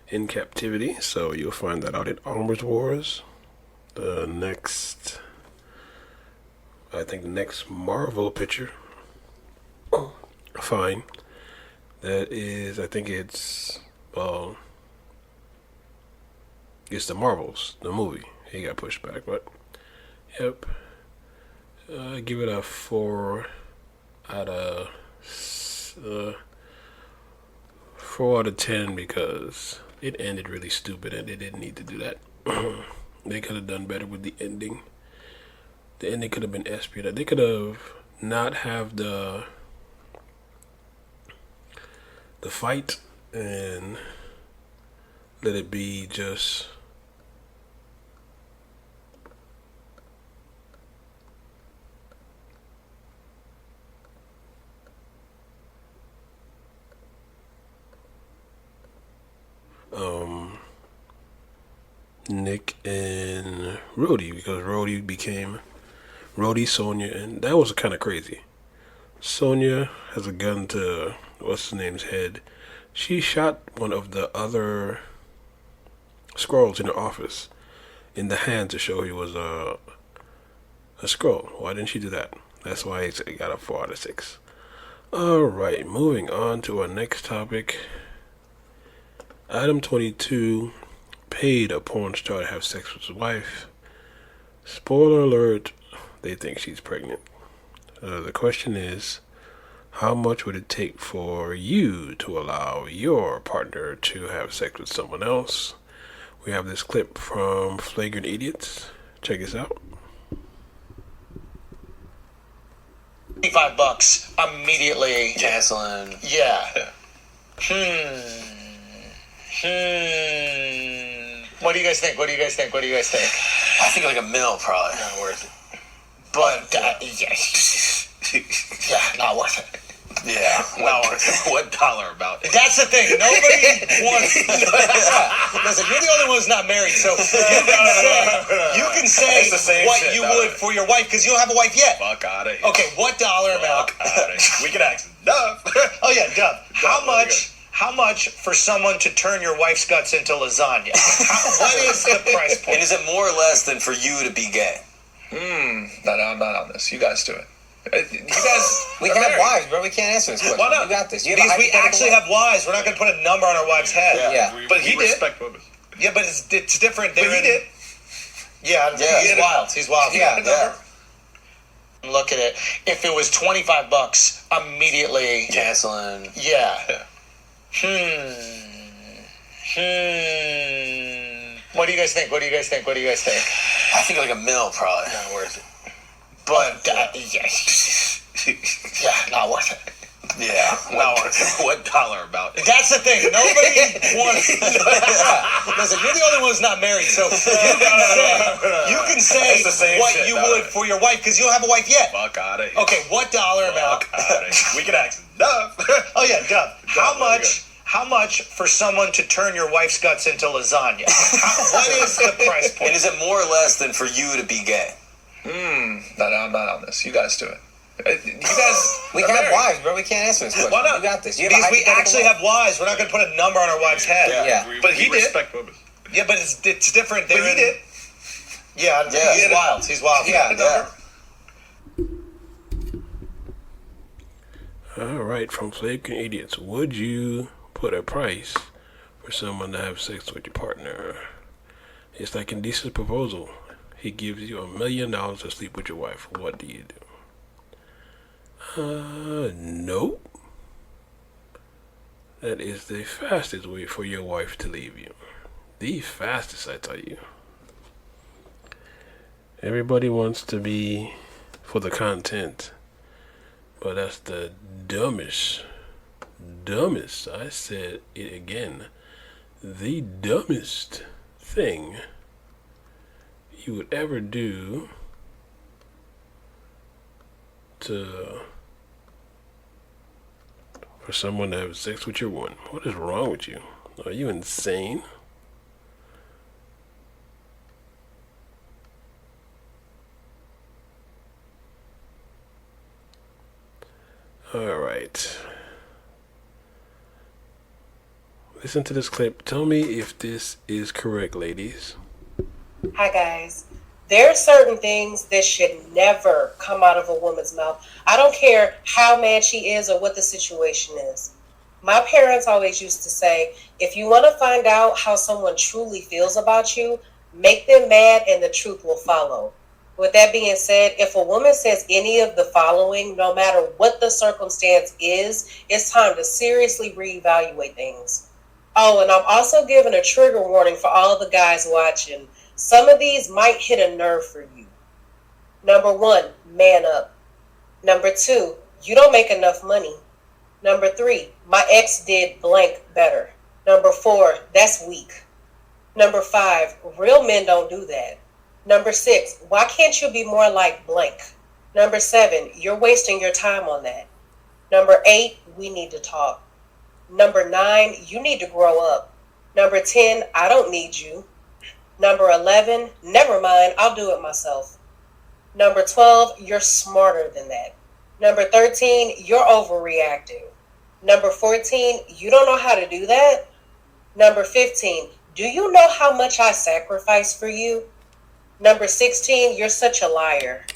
in captivity? So you'll find that out in Armor's Wars. The next, I think the next Marvel picture. Fine. That is, I think it's the Marvels, the movie. He got pushed back, but yep. Give it a 4 out of 4 out of 10 because it ended really stupid and they didn't need to do that. They could have done better with the ending. The ending could have been espied. They could have not have the fight and let it be just Nick and Rhodey, because Rhodey became Rhodey, Sonya, and that was kind of crazy. Sonya has a gun to what's his name's head. She shot one of the other Skrulls in her office in the hand to show he was a Skrull. Why didn't she do that? That's why it got a 4 out of 6. Alright, moving on to our next topic. Item 22 paid a porn star to have sex with his wife. Spoiler alert, they think she's pregnant. The question is, how much would it take for you to allow your partner to have sex with someone else? We have this clip from Flagrant Idiots. Check this out. $25 immediately. Canceling. Yeah. What do you guys think? I think like $1 million probably. Not worth it. But Yeah, not worth it. yeah, not worth it. What dollar about it? That's the thing. Nobody wants. Listen, you're the only one who's not married, so you can say It's the same what shit, you dog. would for your wife because you don't have a wife yet. Fuck out of here. Okay, what dollar amount? We can ask Dove. Oh yeah, Dub. How Dub, much? How much for someone to turn your wife's guts into lasagna? What is the price point? And is it more or less than for you to be gay? No, I'm not on this. You guys do it. You guys, We have wives, bro. We can't answer this question. Why not? You got this. You have Because a we actually hypothetical have wives. We're not going to put a number on our wife's head. Yeah. But he did. Respect women. Yeah, but it's different. But he did. Yeah, he's wild. He's wild. Yeah. Look at it. If it was $25 immediately. Canceling. Yeah. What do you guys think? I think like $1 million probably. Not worth it. But Yeah, not worth it. yeah, not worth it. What dollar about it? That's the thing. Nobody wants. Listen, you're the only one who's not married, so you can say It's the same what shit, you dog. would for your wife because you don't have a wife yet. Fuck out of here. Okay, what dollar amount? Fuck outta here. We can ask Dove. Oh yeah, Dub. Dub, How much for someone to turn your wife's guts into lasagna? What is the price point? And is it more or less than for you to be gay? No, I'm not on this. You guys do it. You guys, We have wives, bro. We can't answer this question. Why not? You got this. You have a Because we hypothetical actually have wives. We're not going to put a number on our wife's head. Yeah. But he did. Respect women. Yeah, but it's different. But he did. Yeah, he's wild. He's wild. Yeah. All right, from Flaking Idiots. Would you put a price for someone to have sex with your partner? It's like Indecent Proposal. He gives you $1 million to sleep with your wife. What do you do? Nope. That is the fastest way for your wife to leave you. The fastest, I tell you. Everybody wants to be for the content, but that's the dumbest, I said it again, the dumbest thing you would ever do for someone to have sex with your woman. What is wrong with you? Are you insane? All right. Listen to this clip. Tell me if this is correct, ladies. Hi, guys. There are certain things that should never come out of a woman's mouth. I don't care how mad she is or what the situation is. My parents always used to say, if you want to find out how someone truly feels about you, make them mad and the truth will follow. With that being said, if a woman says any of the following, no matter what the circumstance is, it's time to seriously reevaluate things. Oh, and I'm also giving a trigger warning for all the guys watching. Some of these might hit a nerve for you. Number 1, man up. Number 2, you don't make enough money. Number 3, my ex did blank better. Number 4, that's weak. Number 5, real men don't do that. Number 6, why can't you be more like blank? Number 7, you're wasting your time on that. Number 8, we need to talk. Number 9, you need to grow up. Number 10, I don't need you. Number 11, never mind, I'll do it myself. Number 12, you're smarter than that. Number 13, you're overreacting. Number 14, you don't know how to do that. Number 15, do you know how much I sacrifice for you? Number 16, you're such a liar.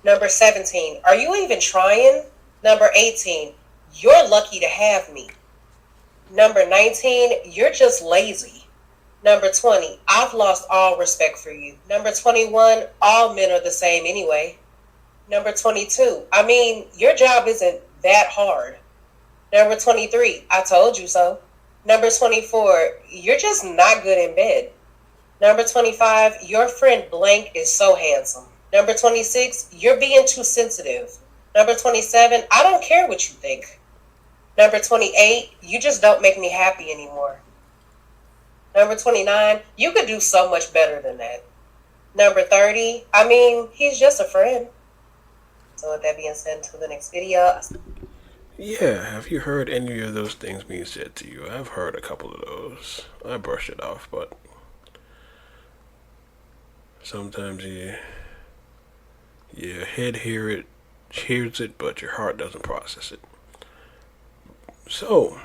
Number 17, are you even trying? Number 18, you're lucky to have me. Number 19, you're just lazy. Number 20, I've lost all respect for you. Number 21, all men are the same anyway. Number 22, I mean, your job isn't that hard. Number 23, I told you so. Number 24, you're just not good in bed. Number 25, your friend blank is so handsome. Number 26, you're being too sensitive. Number 27, I don't care what you think. Number 28, you just don't make me happy anymore. Number 29, you could do so much better than that. Number 30, I mean, he's just a friend. So with that being said, until the next video. Yeah, have you heard any of those things being said to you? I've heard a couple of those. I brushed it off, but sometimes your head hears it, but your heart doesn't process it. So,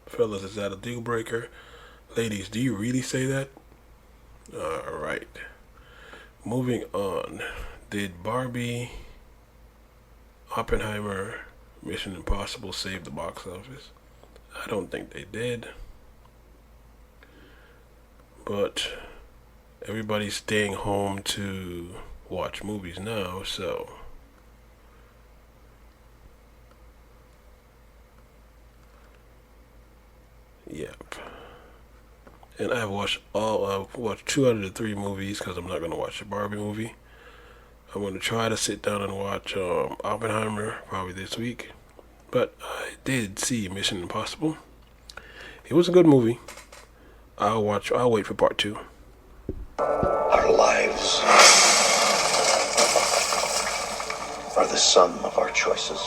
fellas, is that a deal breaker? Ladies, do you really say that? Alright. Moving on. Did Barbie, Oppenheimer, Mission Impossible save the box office? I don't think they did. But everybody's staying home to watch movies now, so yep. And I've watched 2 out of the 3 movies because I'm not going to watch the Barbie movie. I'm going to try to sit down and watch Oppenheimer probably this week. But I did see Mission Impossible. It was a good movie. I'll wait for part 2. Our lives are the sum of our choices.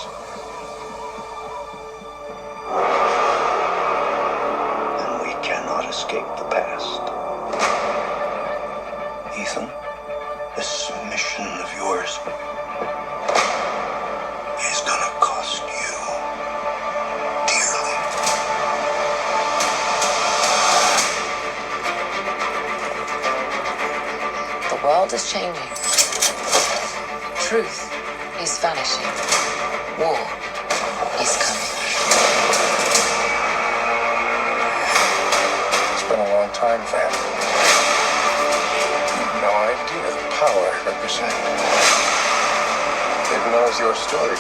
And we cannot escape the past. Ethan, this mission of yours is gonna cost you dearly. The world is changing. Truth is vanishing. War is coming. It's been a long time, fam. You've no idea the power I represent. It knows your story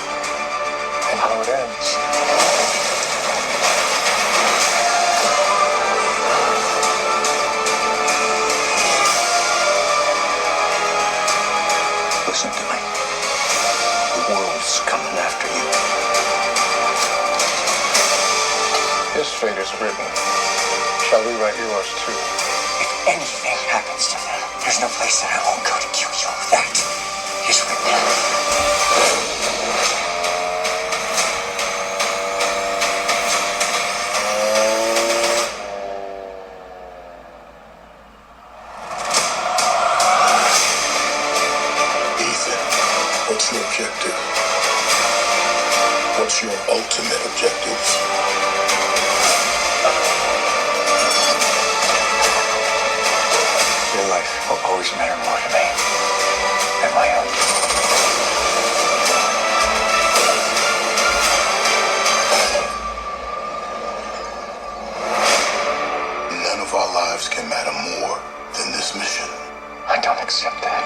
and how it ends. Listen to me. The world's coming after you. His fate is written. Shall we write yours too? If anything happens to me, there's no place that I won't go to kill you. That is written. Ethan, what's your objective? What's your ultimate objective? Your life will always matter more to me than my own. None of our lives can matter more than this mission. I don't accept that.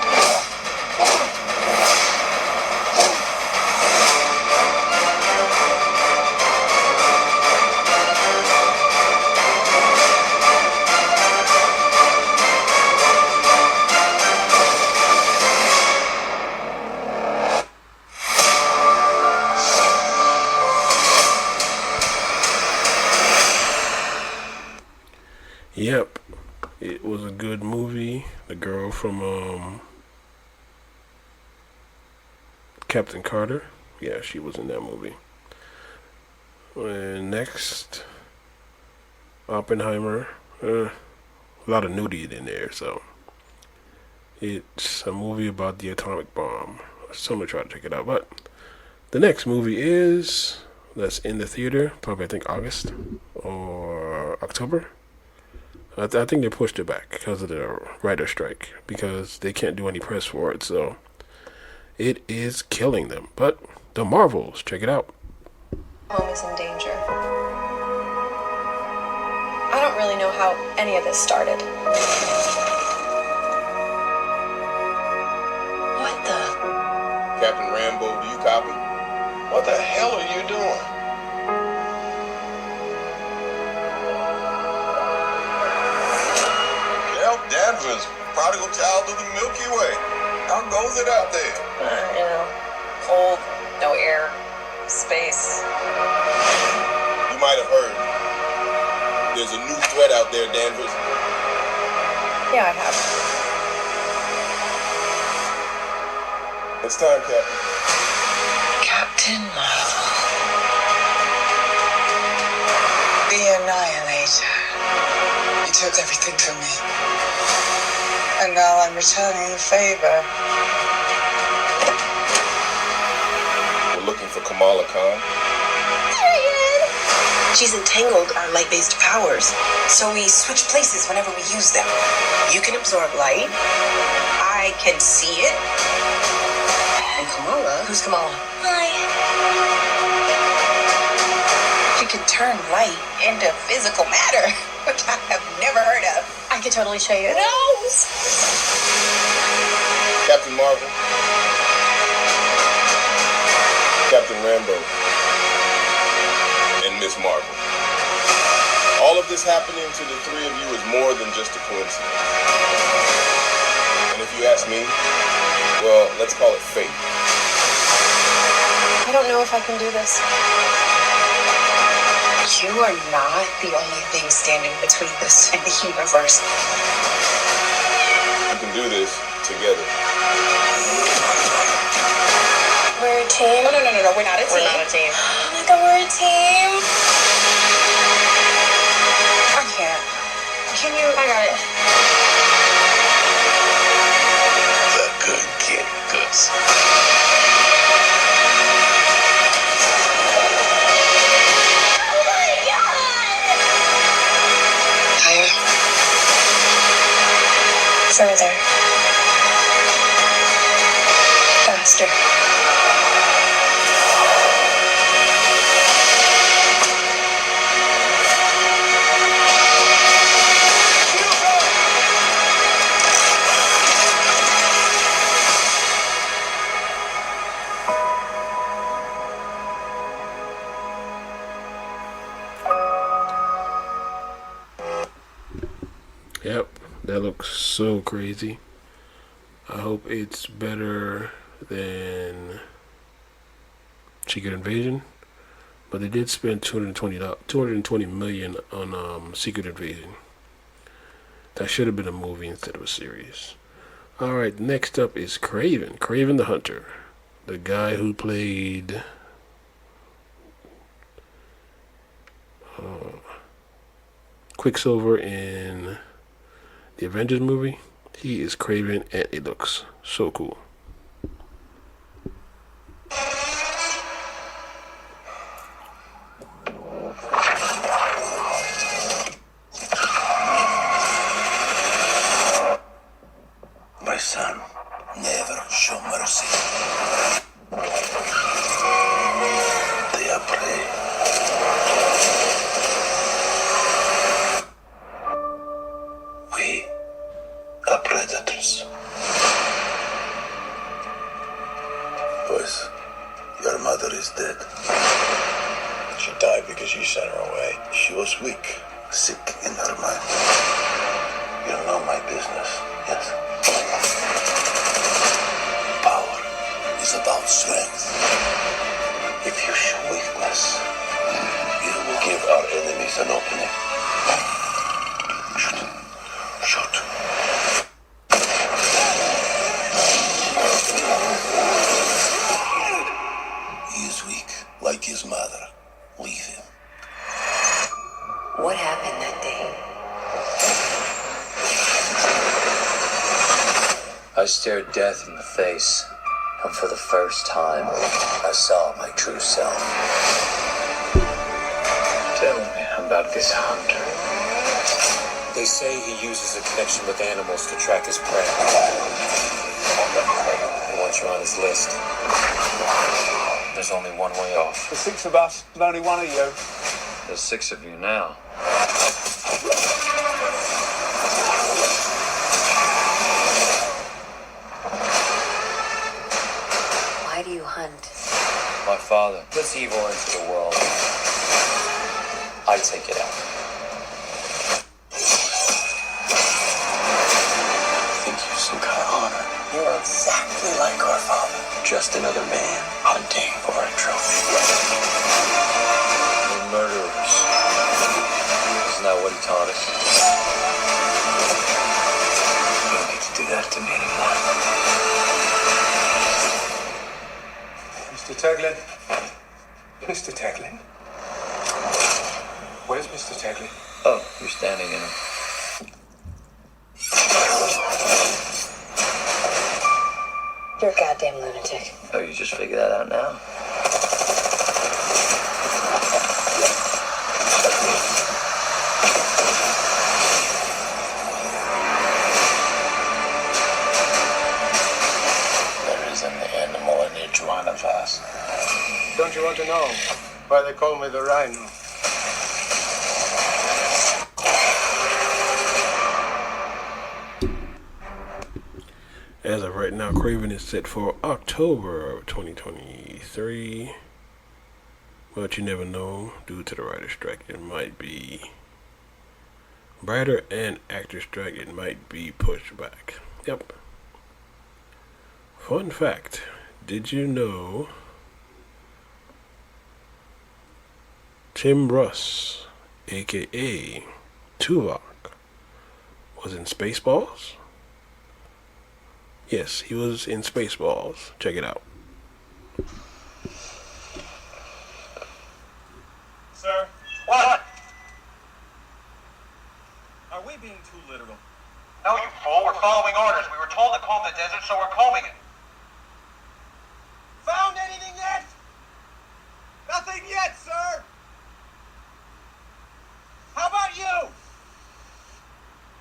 Yep, it was a good movie. The girl from Captain Carter, yeah, she was in that movie. And next, Oppenheimer. A lot of nudity in there, so it's a movie about the atomic bomb. Someone tried to check it out, but the next movie that's in the theater, probably I think August or October. I think they pushed it back because of the writer strike, because they can't do any press for it, so it is killing them. But The Marvels, check it out. Home is in danger. I don't really know how any of this started. What the? Captain Rambo, do you copy? What the hell are you doing? Well, Danvers, prodigal child of the Milky Way. How goes it out there? You know, cold, no air, space. You might have heard. There's a new threat out there, Danvers. Yeah, I have. It's time, Captain. Captain Marvel. The Annihilator. You took everything from me. And now I'm returning the favor. We're looking for Kamala Khan. She's entangled our light-based powers, so we switch places whenever we use them. You can absorb light. I can see it. And Kamala? Who's Kamala? Hi. She can turn light into physical matter, which I have never heard of. I could totally show you. No! Captain Marvel. Captain Rambo. And Miss Marvel. All of this happening to the three of you is more than just a coincidence. And if you ask me, well, let's call it fate. I don't know if I can do this. You are not the only thing standing between us and the universe. We can do this together. We're a team. No, we're not a team. We're not a team. Oh my god, we're a team. I can't. Can you? I got it. The good kid, Gus. Higher. Further. Faster. Yep, that looks so crazy. I hope it's better than Secret Invasion, but they did spend $220 million on Secret Invasion. That should have been a movie instead of a series. All right, next up is Kraven the Hunter, the guy who played Quicksilver in the Avengers movie. He is Kraven, and it looks so cool. My son, never show mercy. They are prey. We are predators. Boys, your mother is dead. She died because you sent her away. She was weak, sick in her mind. You know my business, yes? Power is about strength. If you show weakness, you will give our enemies an opening. Shoot. He is weak, like his mother. Leave him. What happened that day? I stared death in the face, and for the first time, I saw my true self. Tell me about this hunter. They say he uses a connection with animals to track his prey. And once you're on his list, there's only one way off. There's 6 of us, and only one of you. There's 6 of you now. Why do you hunt? My father puts evil into the world. I take it out. Think you're some kind of honor. You're a exactly like our father. Just another man hunting for a trophy. We're murderers. Isn't that what he taught us? You don't need to do that to me anymore. Mr. Teglin? Mr. Teglin? Where's Mr. Teglin? Oh, you're standing in him. You're a goddamn lunatic. Oh, you just figured that out now? There is an animal in each one of us. Don't you want to know why they call me the Rhino? As of right now, Craven is set for October of 2023. But you never know. Due to the writer's strike, it might be writer and actor strike. It might be pushed back. Yep. Fun fact: did you know Tim Russ, aka Tuvok, was in Spaceballs? Yes, he was in Spaceballs. Check it out. Sir? What? Are we being too literal? No, you fool. We're following orders. We were told to comb the desert, so we're combing it. Found anything yet? Nothing yet, sir. How about you?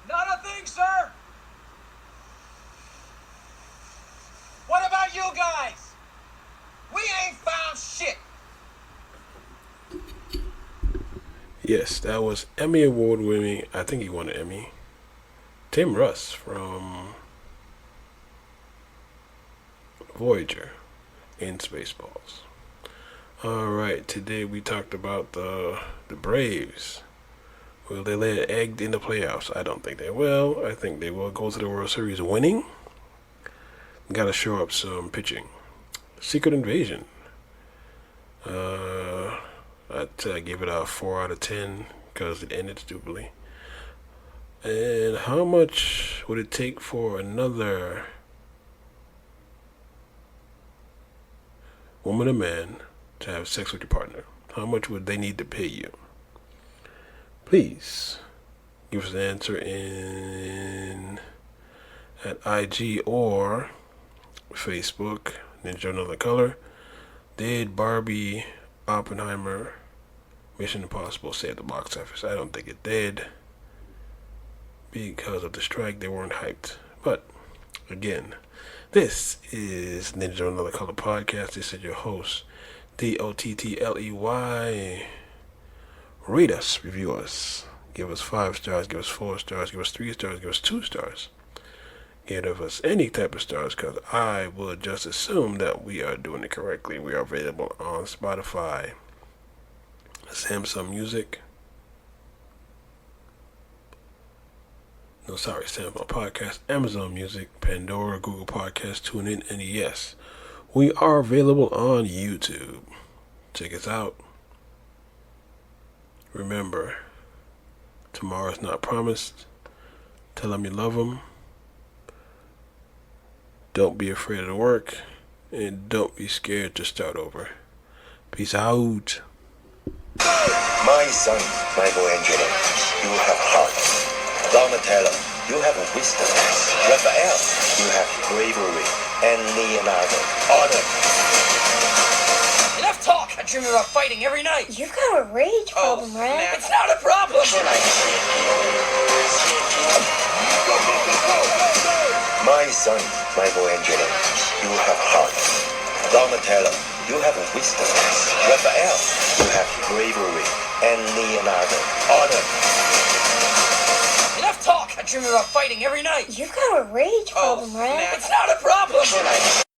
Not a thing, sir. What about you guys? We ain't found shit. Yes, that was Emmy Award winning. I think he won an Emmy. Tim Russ from Voyager in Spaceballs. Alright, today we talked about the Braves. Will they lay an egg in the playoffs? I don't think they will. I think they will go to the World Series winning. Got to show up some pitching. Secret Invasion. I'd give it a 4 out of 10 because it ended stupidly. And how much would it take for another woman or man to have sex with your partner? How much would they need to pay you? Please give us an answer at IG or Facebook. Ninja Another Color. Did Barbie, Oppenheimer, Mission Impossible stay at the box office? I don't think it did. Because of the strike, they weren't hyped. But again, this is Ninja Another Color podcast. This is your host, DOTTLEY. Rate us, review us, give us 5 stars, give us 4 stars, give us 3 stars, give us 2 stars. Give us any type of stars, because I will just assume that we are doing it correctly. We are available on Spotify, Samsung Music. Samsung Podcast, Amazon Music, Pandora, Google Podcasts, TuneIn, and yes, we are available on YouTube. Check us out. Remember, tomorrow's not promised. Tell them you love them. Don't be afraid of the work. And don't be scared to start over. Peace out. My son, Michelangelo, you have heart. Donatello, you have wisdom. Raphael, you have bravery. And Leonardo, honor. Enough talk! I dream about fighting every night. You've got a rage problem, right? It's not a problem. My son, Michelangelo, you have heart. Donatello, you have wisdom. Raphael, you have bravery. And Leonardo, honor. Enough talk! I dream about fighting every night. You've got a rage problem, right? It's not a problem.